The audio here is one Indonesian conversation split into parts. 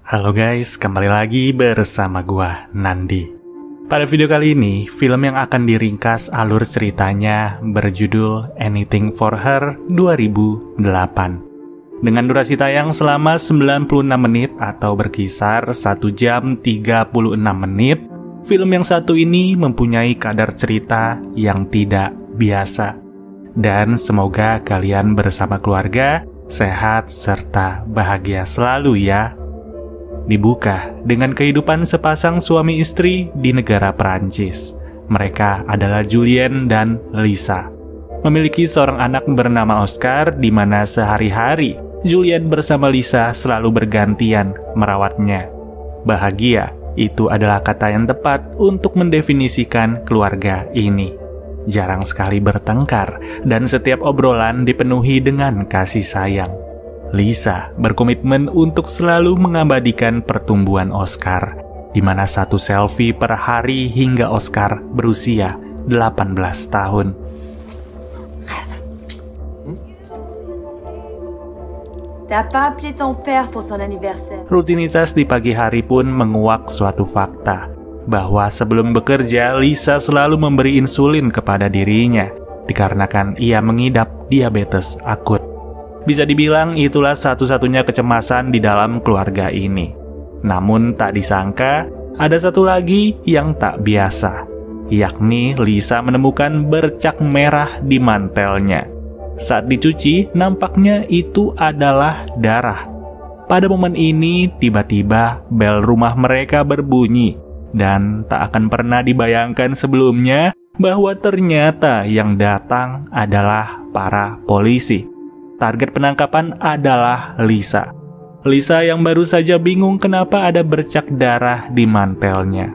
Halo guys, kembali lagi bersama gua, Nandi. Pada video kali ini, film yang akan diringkas alur ceritanya berjudul Anything for Her 2008. Dengan durasi tayang selama 96 menit atau berkisar 1 jam 36 menit, film yang satu ini mempunyai kadar cerita yang tidak biasa. Dan semoga kalian bersama keluarga sehat serta bahagia selalu ya. Dibuka dengan kehidupan sepasang suami istri di negara Perancis. Mereka adalah Julien dan Lisa. Memiliki seorang anak bernama Oscar, di mana sehari-hari Julien bersama Lisa selalu bergantian merawatnya. Bahagia, itu adalah kata yang tepat untuk mendefinisikan keluarga ini. Jarang sekali bertengkar, dan setiap obrolan dipenuhi dengan kasih sayang. Lisa berkomitmen untuk selalu mengabadikan pertumbuhan Oscar, di mana satu selfie per hari hingga Oscar berusia 18 tahun. T'as pas appelé ton père pour son anniversaire. Rutinitas di pagi hari pun menguak suatu fakta, bahwa sebelum bekerja Lisa selalu memberi insulin kepada dirinya, dikarenakan ia mengidap diabetes akut. Bisa dibilang itulah satu-satunya kecemasan di dalam keluarga ini. Namun tak disangka, ada satu lagi yang tak biasa, yakni Lisa menemukan bercak merah di mantelnya. Saat dicuci, nampaknya itu adalah darah. Pada momen ini, tiba-tiba bel rumah mereka berbunyi, dan tak akan pernah dibayangkan sebelumnya bahwa ternyata yang datang adalah para polisi. Target penangkapan adalah Lisa. Lisa yang baru saja bingung kenapa ada bercak darah di mantelnya.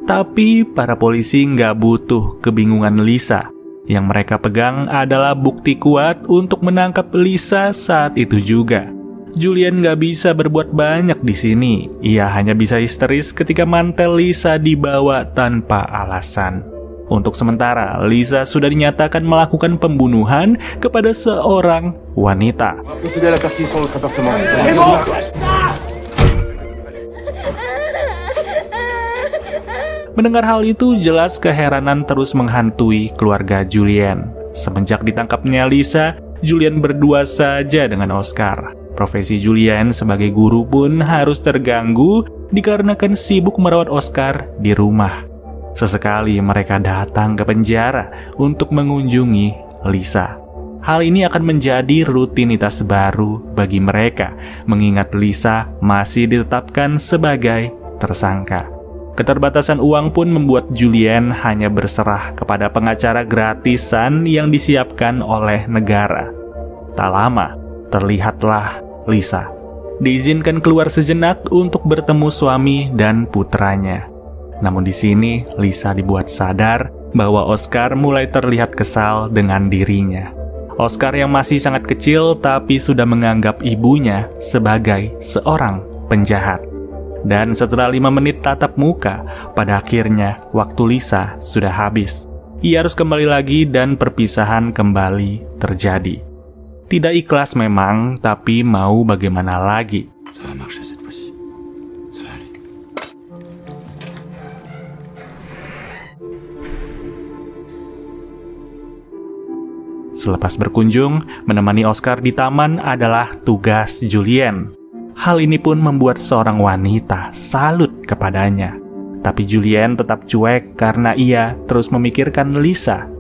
Tapi para polisi nggak butuh kebingungan Lisa. Yang mereka pegang adalah bukti kuat untuk menangkap Lisa saat itu juga. Julien nggak bisa berbuat banyak di sini. Ia hanya bisa histeris ketika mantel Lisa dibawa tanpa alasan. Untuk sementara, Lisa sudah dinyatakan melakukan pembunuhan kepada seorang wanita. Mendengar hal itu, jelas keheranan terus menghantui keluarga Julien. Semenjak ditangkapnya Lisa, Julien berdua saja dengan Oscar. Profesi Julien sebagai guru pun harus terganggu dikarenakan sibuk merawat Oscar di rumah. Sesekali mereka datang ke penjara untuk mengunjungi Lisa. Hal ini akan menjadi rutinitas baru bagi mereka, mengingat Lisa masih ditetapkan sebagai tersangka. Keterbatasan uang pun membuat Julien hanya berserah kepada pengacara gratisan yang disiapkan oleh negara. Tak lama, terlihatlah Lisa diizinkan keluar sejenak untuk bertemu suami dan putranya. Namun di sini, Lisa dibuat sadar bahwa Oscar mulai terlihat kesal dengan dirinya. Oscar yang masih sangat kecil tapi sudah menganggap ibunya sebagai seorang penjahat. Dan setelah 5 menit tatap muka, pada akhirnya waktu Lisa sudah habis. Ia harus kembali lagi dan perpisahan kembali terjadi. Tidak ikhlas memang, tapi mau bagaimana lagi. Selepas berkunjung, menemani Oscar di taman adalah tugas Julien. Hal ini pun membuat seorang wanita salut kepadanya. Tapi Julien tetap cuek karena ia terus memikirkan Lisa.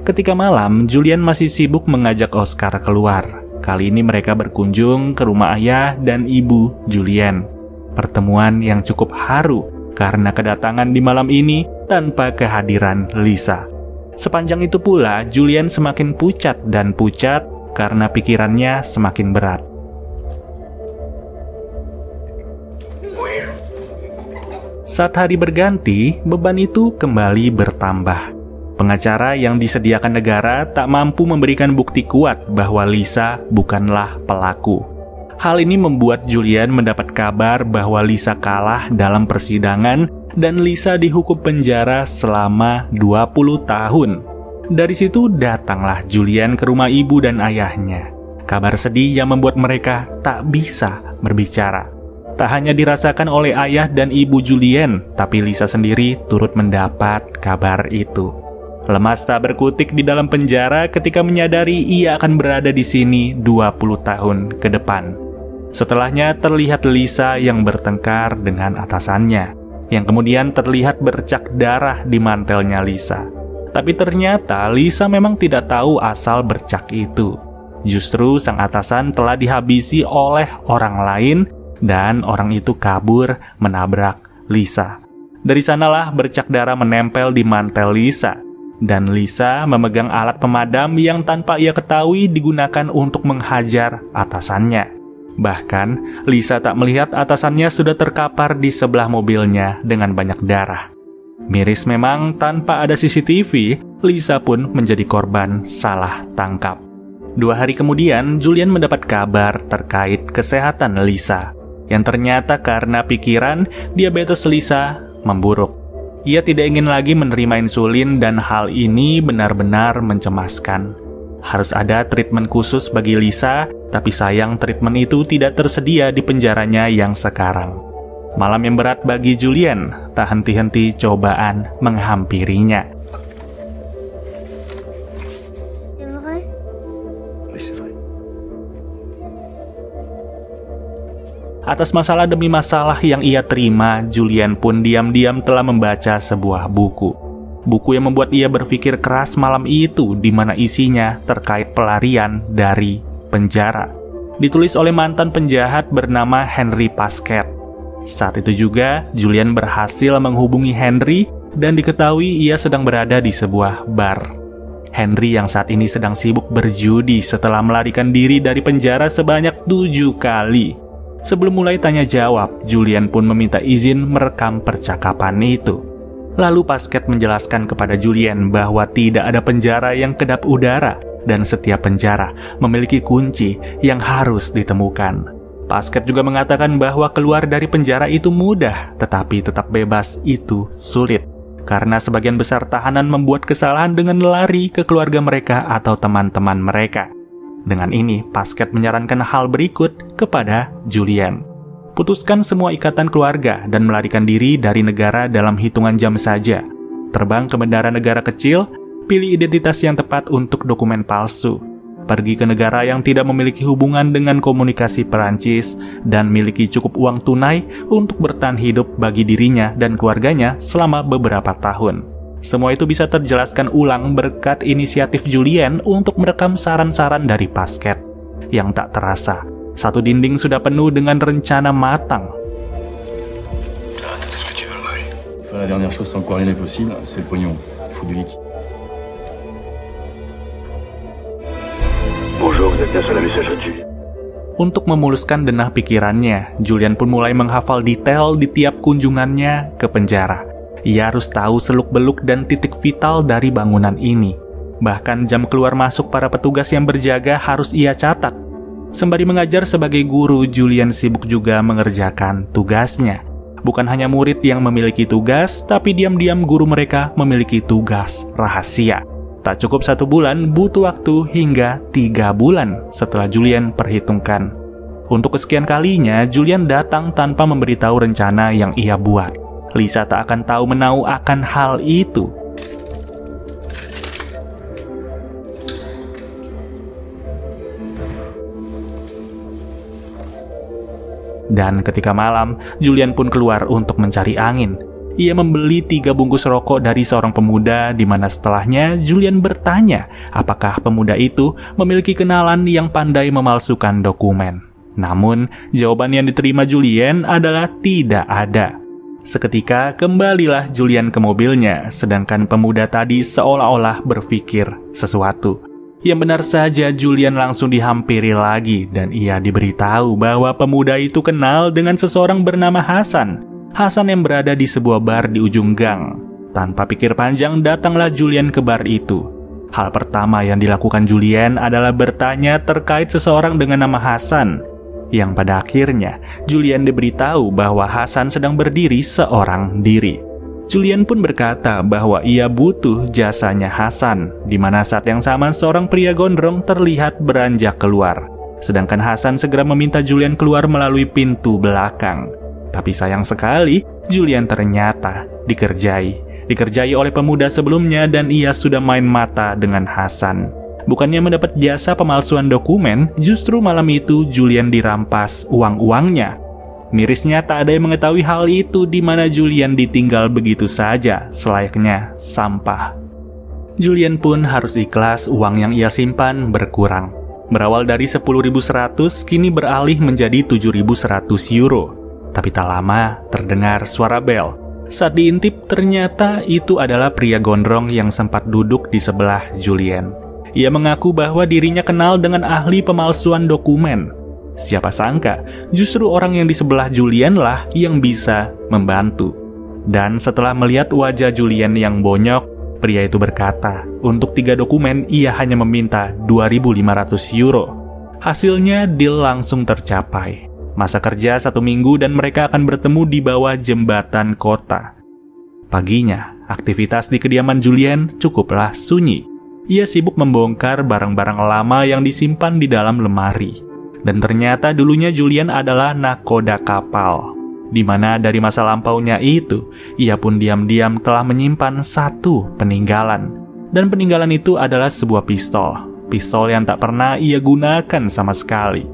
Ketika malam, Julien masih sibuk mengajak Oscar keluar. Kali ini mereka berkunjung ke rumah ayah dan ibu Julien. Pertemuan yang cukup haru karena kedatangan di malam ini tanpa kehadiran Lisa. Sepanjang itu pula, Julien semakin pucat dan pucat karena pikirannya semakin berat. Saat hari berganti, beban itu kembali bertambah. Pengacara yang disediakan negara tak mampu memberikan bukti kuat bahwa Lisa bukanlah pelaku. Hal ini membuat Julien mendapat kabar bahwa Lisa kalah dalam persidangan dan Lisa dihukum penjara selama 20 tahun. Dari situ datanglah Julien ke rumah ibu dan ayahnya. Kabar sedih yang membuat mereka tak bisa berbicara. Tak hanya dirasakan oleh ayah dan ibu Julien, tapi Lisa sendiri turut mendapat kabar itu. Lemas tak berkutik di dalam penjara ketika menyadari ia akan berada di sini 20 tahun ke depan. Setelahnya terlihat Lisa yang bertengkar dengan atasannya, yang kemudian terlihat bercak darah di mantelnya Lisa. Tapi ternyata Lisa memang tidak tahu asal bercak itu. Justru sang atasan telah dihabisi oleh orang lain dan orang itu kabur menabrak Lisa. Dari sanalah bercak darah menempel di mantel Lisa. Dan Lisa memegang alat pemadam yang tanpa ia ketahui digunakan untuk menghajar atasannya. Bahkan, Lisa tak melihat atasannya sudah terkapar di sebelah mobilnya dengan banyak darah. Miris memang, tanpa ada CCTV, Lisa pun menjadi korban salah tangkap. 2 hari kemudian, Julien mendapat kabar terkait kesehatan Lisa, yang ternyata karena pikiran, diabetes Lisa memburuk. Ia tidak ingin lagi menerima insulin dan hal ini benar-benar mencemaskan. Harus ada treatment khusus bagi Lisa, tapi sayang treatment itu tidak tersedia di penjaranya yang sekarang. Malam yang berat bagi Julien, tak henti-henti cobaan menghampirinya. Atas masalah demi masalah yang ia terima, Julien pun diam-diam telah membaca sebuah buku. Buku yang membuat ia berpikir keras malam itu, di mana isinya terkait pelarian dari penjara. Ditulis oleh mantan penjahat bernama Henry Pasquet. Saat itu juga, Julien berhasil menghubungi Henry dan diketahui ia sedang berada di sebuah bar. Henry yang saat ini sedang sibuk berjudi setelah melarikan diri dari penjara sebanyak 7 kali. Sebelum mulai tanya jawab, Julien pun meminta izin merekam percakapan itu. Lalu Pasquet menjelaskan kepada Julien bahwa tidak ada penjara yang kedap udara dan setiap penjara memiliki kunci yang harus ditemukan. Pasquet juga mengatakan bahwa keluar dari penjara itu mudah, tetapi tetap bebas itu sulit. Karena sebagian besar tahanan membuat kesalahan dengan lari ke keluarga mereka atau teman-teman mereka. Dengan ini, Pasquet menyarankan hal berikut kepada Julien. Putuskan semua ikatan keluarga dan melarikan diri dari negara dalam hitungan jam saja. Terbang ke bandara negara kecil, pilih identitas yang tepat untuk dokumen palsu. Pergi ke negara yang tidak memiliki hubungan dengan komunikasi Perancis dan miliki cukup uang tunai untuk bertahan hidup bagi dirinya dan keluarganya selama beberapa tahun. Semua itu bisa terjelaskan ulang berkat inisiatif Julien untuk merekam saran-saran dari Pasquet. Yang tak terasa, satu dinding sudah penuh dengan rencana matang. La dernière chose sans quoi rien n'est possible, c'est le pognon. Il faut du liquide. Bonjour, vous êtes bien sur la messagerie de Julien. Untuk memuluskan denah pikirannya, Julien pun mulai menghafal detail di tiap kunjungannya ke penjara. Ia harus tahu seluk-beluk dan titik vital dari bangunan ini. Bahkan jam keluar masuk para petugas yang berjaga harus ia catat. Sembari mengajar sebagai guru, Julien sibuk juga mengerjakan tugasnya. Bukan hanya murid yang memiliki tugas, tapi diam-diam guru mereka memiliki tugas rahasia. Tak cukup 1 bulan, butuh waktu hingga 3 bulan setelah Julien perhitungkan. Untuk kesekian kalinya, Julien datang tanpa memberitahu rencana yang ia buat. Lisa tak akan tahu menau akan hal itu. Dan ketika malam, Julien pun keluar untuk mencari angin. Ia membeli 3 bungkus rokok dari seorang pemuda, di mana setelahnya Julien bertanya apakah pemuda itu memiliki kenalan yang pandai memalsukan dokumen. Namun, jawaban yang diterima Julien adalah tidak ada. Seketika kembalilah Julien ke mobilnya, sedangkan pemuda tadi seolah-olah berpikir sesuatu. Yang benar saja, Julien langsung dihampiri lagi dan ia diberitahu bahwa pemuda itu kenal dengan seseorang bernama Hasan. Hasan yang berada di sebuah bar di ujung gang. Tanpa pikir panjang, datanglah Julien ke bar itu. Hal pertama yang dilakukan Julien adalah bertanya terkait seseorang dengan nama Hasan. Yang pada akhirnya, Julien diberitahu bahwa Hasan sedang berdiri seorang diri. Julien pun berkata bahwa ia butuh jasanya Hasan, di mana saat yang sama seorang pria gondrong terlihat beranjak keluar. Sedangkan Hasan segera meminta Julian keluar melalui pintu belakang. Tapi sayang sekali, Julian ternyata dikerjai oleh pemuda sebelumnya dan ia sudah main mata dengan Hasan. Bukannya mendapat jasa pemalsuan dokumen, justru malam itu Julian dirampas uang-uangnya. Mirisnya tak ada yang mengetahui hal itu di mana Julian ditinggal begitu saja, selayaknya sampah. Julian pun harus ikhlas uang yang ia simpan berkurang. Berawal dari 10.100 kini beralih menjadi 7.100 euro. Tapi tak lama terdengar suara bel. Saat diintip ternyata itu adalah pria gondrong yang sempat duduk di sebelah Julian. Ia mengaku bahwa dirinya kenal dengan ahli pemalsuan dokumen. Siapa sangka justru orang yang di sebelah Julian lah yang bisa membantu. Dan setelah melihat wajah Julian yang bonyok, pria itu berkata, untuk 3 dokumen ia hanya meminta 2.500 euro. Hasilnya deal langsung tercapai. Masa kerja 1 minggu dan mereka akan bertemu di bawah jembatan kota. Paginya, aktivitas di kediaman Julian cukuplah sunyi. Ia sibuk membongkar barang-barang lama yang disimpan di dalam lemari. Dan ternyata dulunya Julian adalah nakoda kapal, di mana dari masa lampaunya itu, ia pun diam-diam telah menyimpan 1 peninggalan. Dan peninggalan itu adalah sebuah pistol yang tak pernah ia gunakan sama sekali.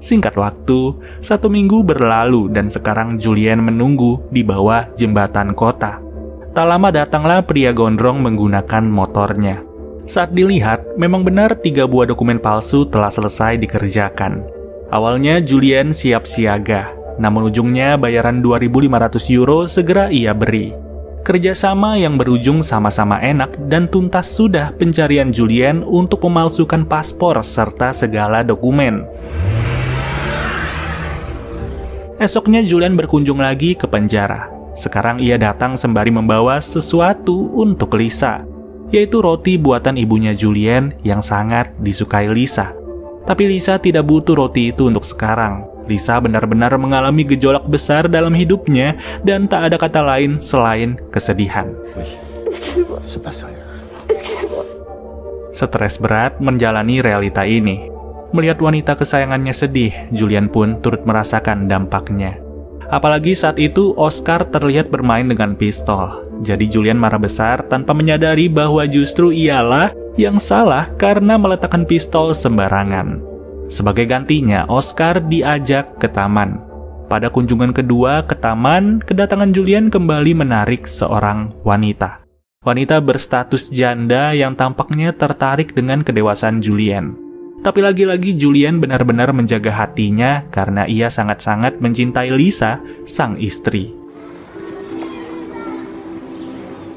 Singkat waktu, 1 minggu berlalu dan sekarang Julian menunggu di bawah jembatan kota. Tak lama datanglah pria gondrong menggunakan motornya. Saat dilihat, memang benar 3 buah dokumen palsu telah selesai dikerjakan. Awalnya Julian siap siaga, namun ujungnya bayaran 2.500 euro segera ia beri. Kerjasama yang berujung sama-sama enak dan tuntas sudah pencarian Julian untuk memalsukan paspor serta segala dokumen. Esoknya Julian berkunjung lagi ke penjara. Sekarang ia datang sembari membawa sesuatu untuk Lisa, yaitu roti buatan ibunya Julian yang sangat disukai Lisa. Tapi Lisa tidak butuh roti itu untuk sekarang. Lisa benar-benar mengalami gejolak besar dalam hidupnya dan tak ada kata lain selain kesedihan. Stres berat menjalani realita ini. Melihat wanita kesayangannya sedih, Julian pun turut merasakan dampaknya. Apalagi saat itu Oscar terlihat bermain dengan pistol. Jadi Julian marah besar tanpa menyadari bahwa justru ialah yang salah karena meletakkan pistol sembarangan. Sebagai gantinya, Oscar diajak ke taman. Pada kunjungan kedua ke taman, kedatangan Julian kembali menarik seorang wanita. Wanita berstatus janda yang tampaknya tertarik dengan kedewasaan Julian. Tapi lagi-lagi Julian benar-benar menjaga hatinya karena ia sangat-sangat mencintai Lisa, sang istri.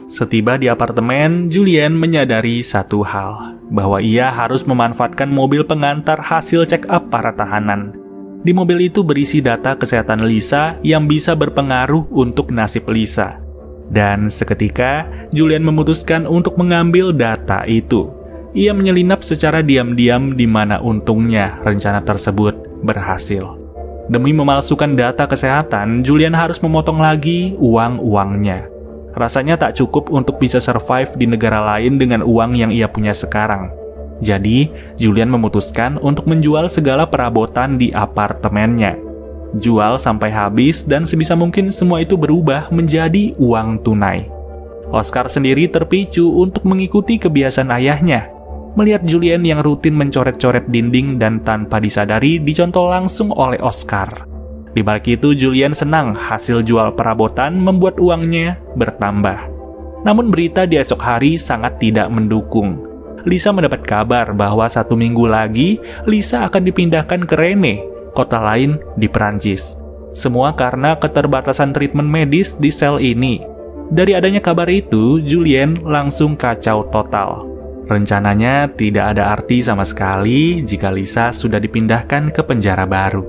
Setiba di apartemen, Julian menyadari satu hal, bahwa ia harus memanfaatkan mobil pengantar hasil check-up para tahanan. Di mobil itu berisi data kesehatan Lisa yang bisa berpengaruh untuk nasib Lisa. Dan seketika, Julian memutuskan untuk mengambil data itu. Ia menyelinap secara diam-diam di mana untungnya rencana tersebut berhasil. Demi memalsukan data kesehatan, Julian harus memotong lagi uang-uangnya. Rasanya tak cukup untuk bisa survive di negara lain dengan uang yang ia punya sekarang. Jadi, Julian memutuskan untuk menjual segala perabotan di apartemennya. Jual sampai habis dan sebisa mungkin semua itu berubah menjadi uang tunai. Oscar sendiri terpicu untuk mengikuti kebiasaan ayahnya. Melihat Julian yang rutin mencoret-coret dinding dan tanpa disadari dicontoh langsung oleh Oscar. Di balik itu Julian senang hasil jual perabotan membuat uangnya bertambah. Namun berita di esok hari sangat tidak mendukung. Lisa mendapat kabar bahwa 1 minggu lagi Lisa akan dipindahkan ke Rennes, kota lain di Perancis. Semua karena keterbatasan treatment medis di sel ini. Dari adanya kabar itu, Julian langsung kacau total. Rencananya tidak ada arti sama sekali jika Lisa sudah dipindahkan ke penjara baru.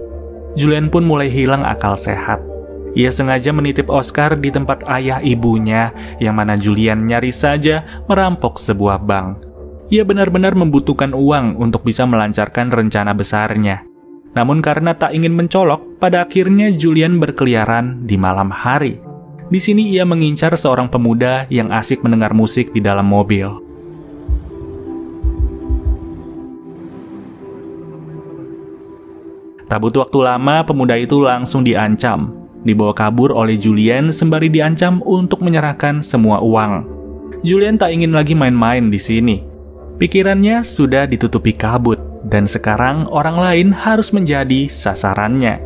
Julian pun mulai hilang akal sehat. Ia sengaja menitip Oscar di tempat ayah ibunya, yang mana Julian nyaris saja merampok sebuah bank. Ia benar-benar membutuhkan uang untuk bisa melancarkan rencana besarnya. Namun karena tak ingin mencolok, pada akhirnya Julian berkeliaran di malam hari. Di sini ia mengincar seorang pemuda yang asik mendengar musik di dalam mobil. Tak butuh waktu lama, pemuda itu langsung diancam, dibawa kabur oleh Julien sembari diancam untuk menyerahkan semua uang. Julien tak ingin lagi main-main di sini. Pikirannya sudah ditutupi kabut, dan sekarang orang lain harus menjadi sasarannya.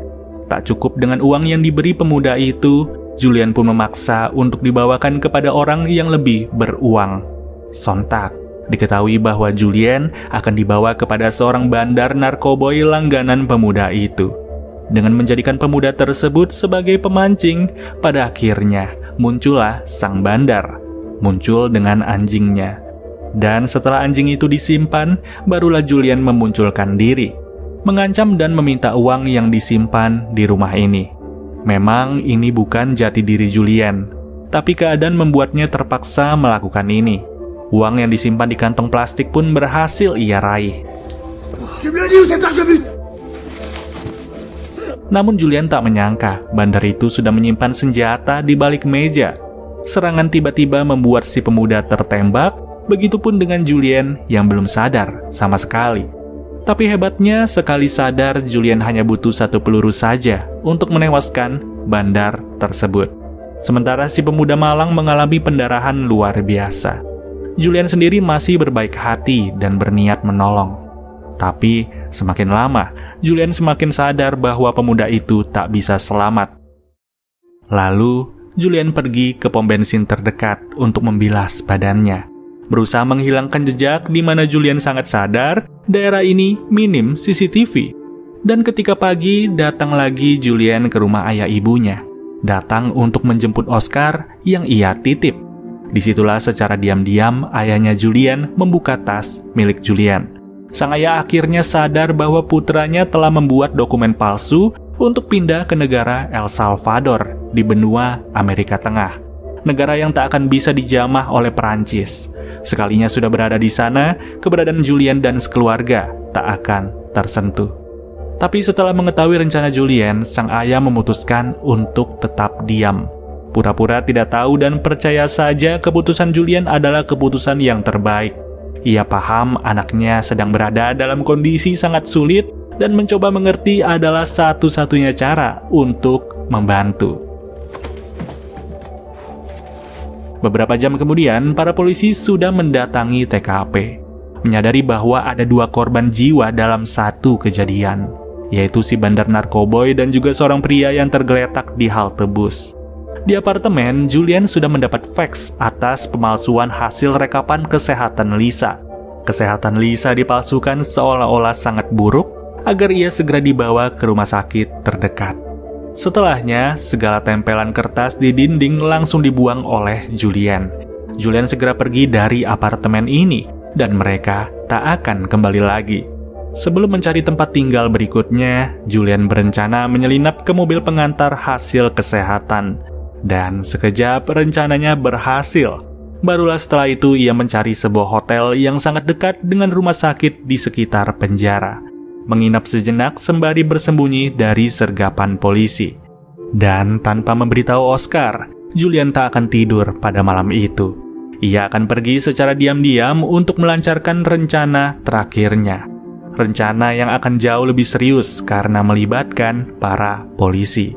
Tak cukup dengan uang yang diberi pemuda itu, Julien pun memaksa untuk dibawakan kepada orang yang lebih beruang. Sontak, diketahui bahwa Julien akan dibawa kepada seorang bandar narkoboy langganan pemuda itu. Dengan menjadikan pemuda tersebut sebagai pemancing, pada akhirnya muncullah sang bandar, muncul dengan anjingnya. Dan setelah anjing itu disimpan, barulah Julien memunculkan diri, mengancam dan meminta uang yang disimpan di rumah ini. Memang ini bukan jati diri Julien, tapi keadaan membuatnya terpaksa melakukan ini. Uang yang disimpan di kantong plastik pun berhasil ia raih. Namun Julien tak menyangka bandar itu sudah menyimpan senjata di balik meja. Serangan tiba-tiba membuat si pemuda tertembak, begitupun dengan Julien yang belum sadar sama sekali. Tapi hebatnya, sekali sadar, Julien hanya butuh 1 peluru saja untuk menewaskan bandar tersebut. Sementara si pemuda malang mengalami pendarahan luar biasa. Julien sendiri masih berbaik hati dan berniat menolong. Tapi semakin lama, Julien semakin sadar bahwa pemuda itu tak bisa selamat. Lalu, Julien pergi ke pom bensin terdekat untuk membilas badannya, berusaha menghilangkan jejak di mana Julien sangat sadar daerah ini minim CCTV. Dan ketika pagi, datang lagi Julien ke rumah ayah ibunya, datang untuk menjemput Oscar yang ia titip. Disitulah secara diam-diam ayahnya Julien membuka tas milik Julien. Sang ayah akhirnya sadar bahwa putranya telah membuat dokumen palsu untuk pindah ke negara El Salvador di benua Amerika Tengah, negara yang tak akan bisa dijamah oleh Perancis. Sekalinya sudah berada di sana, keberadaan Julien dan sekeluarga tak akan tersentuh. Tapi setelah mengetahui rencana Julien, sang ayah memutuskan untuk tetap diam. Pura-pura tidak tahu dan percaya saja keputusan Julien adalah keputusan yang terbaik. Ia paham anaknya sedang berada dalam kondisi sangat sulit dan mencoba mengerti adalah satu-satunya cara untuk membantu. Beberapa jam kemudian, para polisi sudah mendatangi TKP, menyadari bahwa ada 2 korban jiwa dalam satu kejadian, yaitu si bandar narkoboy dan juga seorang pria yang tergeletak di halte bus. Di apartemen, Julien sudah mendapat fax atas pemalsuan hasil rekapan kesehatan Lisa. Kesehatan Lisa dipalsukan seolah-olah sangat buruk agar ia segera dibawa ke rumah sakit terdekat. Setelahnya, segala tempelan kertas di dinding langsung dibuang oleh Julien. Julien segera pergi dari apartemen ini dan mereka tak akan kembali lagi. Sebelum mencari tempat tinggal berikutnya, Julien berencana menyelinap ke mobil pengantar hasil kesehatan. Dan sekejap rencananya berhasil. Barulah setelah itu ia mencari sebuah hotel yang sangat dekat dengan rumah sakit di sekitar penjara, menginap sejenak sembari bersembunyi dari sergapan polisi. Dan tanpa memberitahu Oscar, Julien tak akan tidur pada malam itu. Ia akan pergi secara diam-diam untuk melancarkan rencana terakhirnya. Rencana yang akan jauh lebih serius karena melibatkan para polisi.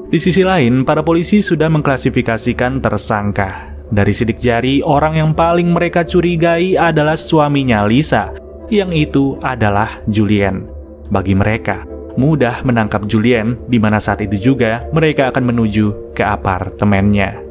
Di sisi lain, para polisi sudah mengklasifikasikan tersangka. Dari sidik jari, orang yang paling mereka curigai adalah suaminya Lisa, yang itu adalah Julien. Bagi mereka, mudah menangkap Julien, di mana saat itu juga mereka akan menuju ke apartemennya.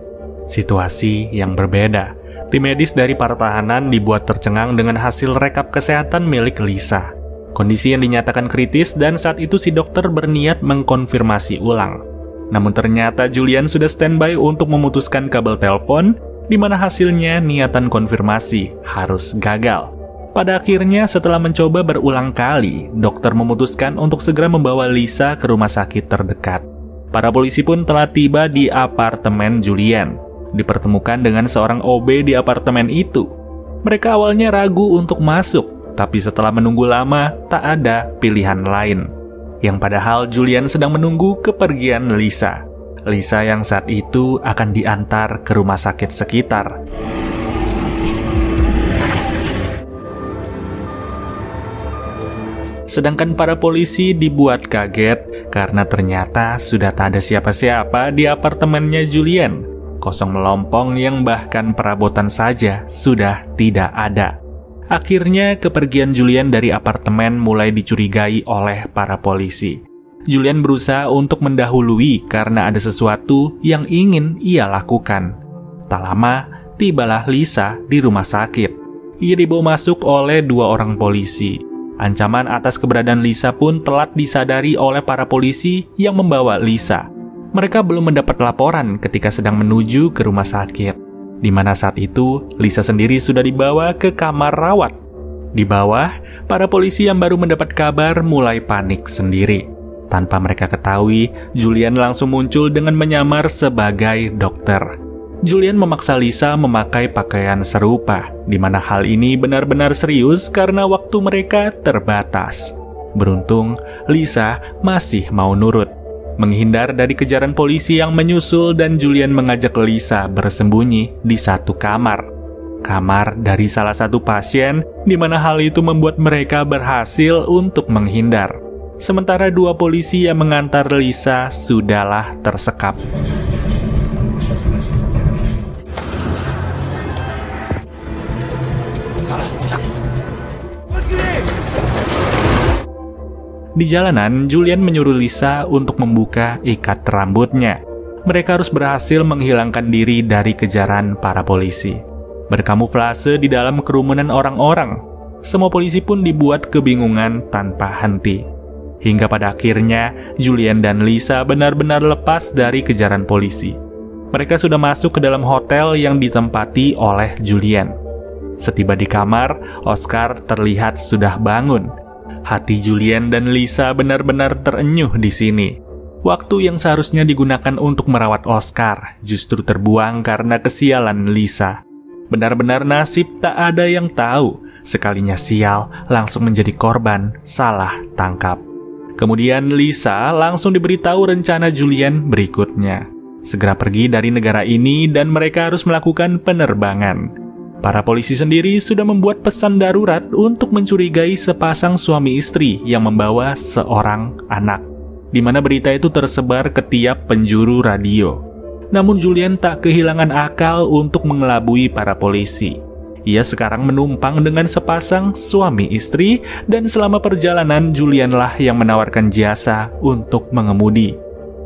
Situasi yang berbeda. Tim medis dari para tahanan dibuat tercengang dengan hasil rekap kesehatan milik Lisa. Kondisi yang dinyatakan kritis dan saat itu si dokter berniat mengkonfirmasi ulang. Namun ternyata Julien sudah standby untuk memutuskan kabel telepon, di mana hasilnya niatan konfirmasi harus gagal. Pada akhirnya setelah mencoba berulang kali, dokter memutuskan untuk segera membawa Lisa ke rumah sakit terdekat. Para polisi pun telah tiba di apartemen Julien, dipertemukan dengan seorang OB di apartemen itu. Mereka awalnya ragu untuk masuk, tapi setelah menunggu lama, tak ada pilihan lain. Yang padahal Julien sedang menunggu kepergian Lisa. Lisa yang saat itu akan diantar ke rumah sakit sekitar. Sedangkan para polisi dibuat kaget karena ternyata sudah tak ada siapa-siapa di apartemennya Julian. Kosong melompong yang bahkan perabotan saja sudah tidak ada. Akhirnya kepergian Julian dari apartemen mulai dicurigai oleh para polisi. Julian berusaha untuk mendahului karena ada sesuatu yang ingin ia lakukan. Tak lama, tibalah Lisa di rumah sakit. Ia dibawa masuk oleh 2 orang polisi. Ancaman atas keberadaan Lisa pun telat disadari oleh para polisi yang membawa Lisa. Mereka belum mendapat laporan ketika sedang menuju ke rumah sakit, di mana saat itu Lisa sendiri sudah dibawa ke kamar rawat. Di bawah, para polisi yang baru mendapat kabar mulai panik sendiri. Tanpa mereka ketahui, Julian langsung muncul dengan menyamar sebagai dokter. Julian memaksa Lisa memakai pakaian serupa, di mana hal ini benar-benar serius karena waktu mereka terbatas. Beruntung, Lisa masih mau nurut. Menghindar dari kejaran polisi yang menyusul dan Julian mengajak Lisa bersembunyi di satu kamar. Kamar dari salah satu pasien, di mana hal itu membuat mereka berhasil untuk menghindar. Sementara 2 polisi yang mengantar Lisa sudahlah tersekap. Di jalanan, Julian menyuruh Lisa untuk membuka ikat rambutnya. Mereka harus berhasil menghilangkan diri dari kejaran para polisi. Berkamuflase di dalam kerumunan orang-orang, semua polisi pun dibuat kebingungan tanpa henti. Hingga pada akhirnya, Julian dan Lisa benar-benar lepas dari kejaran polisi. Mereka sudah masuk ke dalam hotel yang ditempati oleh Julian. Setiba di kamar, Oscar terlihat sudah bangun. Hati Julian dan Lisa benar-benar terenyuh di sini. Waktu yang seharusnya digunakan untuk merawat Oscar justru terbuang karena kesialan Lisa. Benar-benar nasib tak ada yang tahu. Sekalinya sial, langsung menjadi korban salah tangkap. Kemudian Lisa langsung diberitahu rencana Julian berikutnya. Segera pergi dari negara ini dan mereka harus melakukan penerbangan. Para polisi sendiri sudah membuat pesan darurat untuk mencurigai sepasang suami istri yang membawa seorang anak, di mana berita itu tersebar ke tiap penjuru radio. Namun Julian tak kehilangan akal untuk mengelabui para polisi. Ia sekarang menumpang dengan sepasang suami istri dan selama perjalanan Julianlah yang menawarkan jasa untuk mengemudi.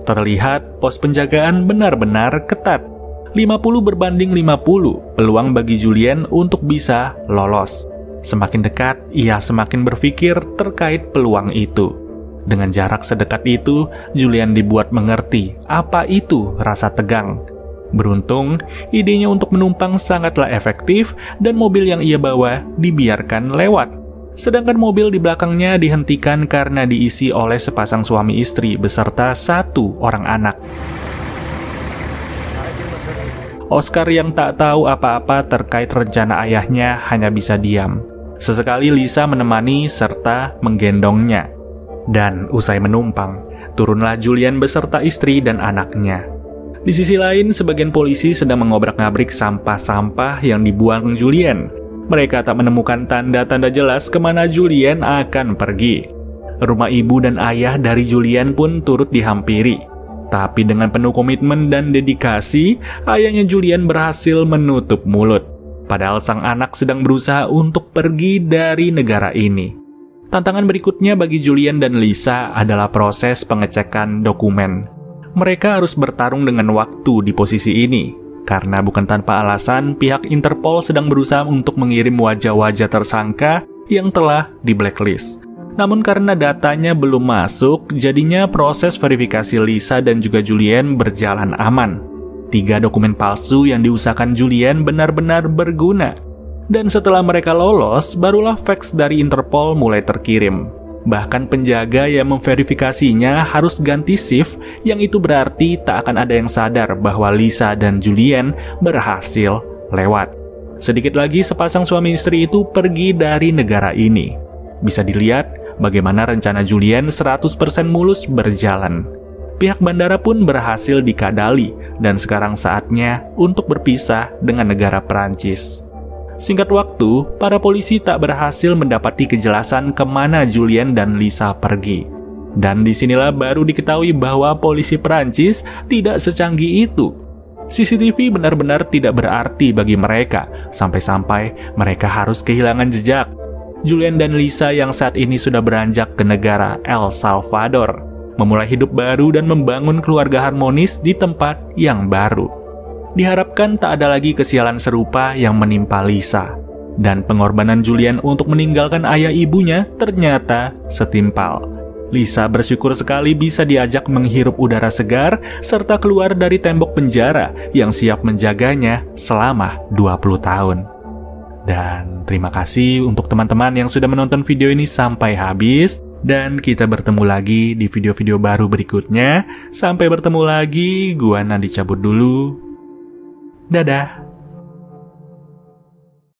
Terlihat pos penjagaan benar-benar ketat. 50 berbanding 50 peluang bagi Julian untuk bisa lolos. Semakin dekat, ia semakin berpikir terkait peluang itu. Dengan jarak sedekat itu, Julian dibuat mengerti apa itu rasa tegang. Beruntung, idenya untuk menumpang sangatlah efektif dan mobil yang ia bawa dibiarkan lewat. Sedangkan mobil di belakangnya dihentikan karena diisi oleh sepasang suami istri beserta 1 orang anak. Oscar yang tak tahu apa-apa terkait rencana ayahnya hanya bisa diam. Sesekali Lisa menemani serta menggendongnya. Dan usai menumpang, turunlah Julian beserta istri dan anaknya. Di sisi lain, sebagian polisi sedang mengobrak-ngabrik sampah-sampah yang dibuang Julian. Mereka tak menemukan tanda-tanda jelas kemana Julian akan pergi. Rumah ibu dan ayah dari Julian pun turut dihampiri. Tapi dengan penuh komitmen dan dedikasi, ayahnya Julian berhasil menutup mulut. Padahal sang anak sedang berusaha untuk pergi dari negara ini. Tantangan berikutnya bagi Julian dan Lisa adalah proses pengecekan dokumen. Mereka harus bertarung dengan waktu di posisi ini. Karena bukan tanpa alasan, pihak Interpol sedang berusaha untuk mengirim wajah-wajah tersangka yang telah di blacklist. Namun karena datanya belum masuk, jadinya proses verifikasi Lisa dan juga Julian berjalan aman. 3 dokumen palsu yang diusahakan Julian benar-benar berguna. Dan setelah mereka lolos, barulah fax dari Interpol mulai terkirim. Bahkan penjaga yang memverifikasinya harus ganti shift, yang itu berarti tak akan ada yang sadar bahwa Lisa dan Julian berhasil lewat. Sedikit lagi sepasang suami istri itu pergi dari negara ini. Bisa dilihat bagaimana rencana Julian 100% mulus berjalan. Pihak bandara pun berhasil dikadali dan sekarang saatnya untuk berpisah dengan negara Perancis. Singkat waktu, para polisi tak berhasil mendapati kejelasan kemana Julien dan Lisa pergi. Dan disinilah baru diketahui bahwa polisi Perancis tidak secanggih itu. CCTV benar-benar tidak berarti bagi mereka, sampai-sampai mereka harus kehilangan jejak. Julien dan Lisa yang saat ini sudah beranjak ke negara El Salvador, memulai hidup baru dan membangun keluarga harmonis di tempat yang baru. Diharapkan tak ada lagi kesialan serupa yang menimpa Lisa. Dan pengorbanan Julien untuk meninggalkan ayah ibunya ternyata setimpal. Lisa bersyukur sekali bisa diajak menghirup udara segar serta keluar dari tembok penjara yang siap menjaganya selama 20 tahun. Dan terima kasih untuk teman-teman yang sudah menonton video ini sampai habis. Dan kita bertemu lagi di video-video baru berikutnya. Sampai bertemu lagi, gua Nandi cabut dulu. Dadah.